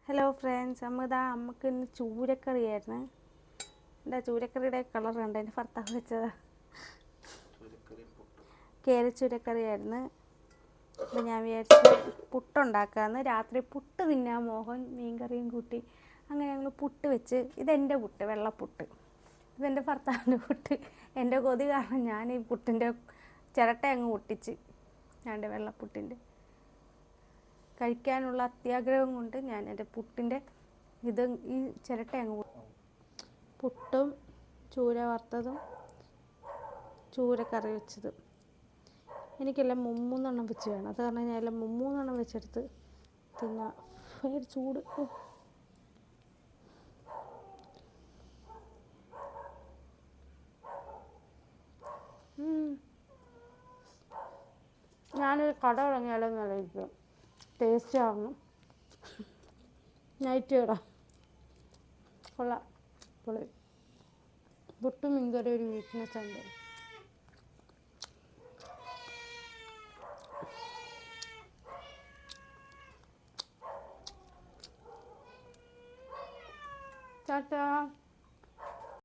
Hello friends, നമുക്ക് ഇന്ന് ചൂരക്കറിയായിരുന്നു. എന്താ ചൂരക്കറിയുടെ കളർ കണ്ട എൻ്റെ ഭർത്താവ് വെച്ചതാ. ചൂരക്കറിയായിരുന്നു. അപ്പോൾ ഞാൻ വിചാരിച്ചു പുട്ടുണ്ടാക്കാമെന്ന്. രാത്രി പുട്ട് തിന്നാൻ മോഹൻ മീൻകറിയും കൂട്ടി. അങ്ങനെ ഞങ്ങൾ പുട്ട് വെച്ച്. ഇതെൻ്റെ പുട്ട്, വെള്ളപ്പുട്ട്. ഇതെൻ്റെ ഭർത്താവിൻ്റെ പുട്ട്. എൻ്റെ കൊതി കാരണം ഞാൻ ഈ പുട്ടിൻ്റെ ചിരട്ട അങ്ങ് പൊട്ടിച്ച്. ഞാൻ വെള്ളപ്പുട്ടിൻ്റെ കഴിക്കാനുള്ള അത്യാഗ്രഹം കൊണ്ട് ഞാൻ എൻ്റെ പുട്ടിൻ്റെ ഈ ചിരട്ട അങ്ങ് പുട്ടും ചൂര വറുത്തതും ചൂരക്കറി വെച്ചതും എനിക്കെല്ലാം മൂന്നെണ്ണം വെച്ച് വേണം. അത് കാരണം ഞാൻ എല്ലാം മൂന്നെണ്ണം വെച്ചെടുത്ത് തിന്നാം. ഭയങ്കര ചൂട്. ഞാനൊരു കട തുടങ്ങിയാലോ എന്നാലോചിക്കും. ടേസ്റ്റ് ആവണം. നൈറ്റ് കട കൊള്ളാം. പൊളി. പുട്ടും മീൻകറി ഒരു വീക്ക്നെസ് ഉണ്ട്. ടാറ്റാ.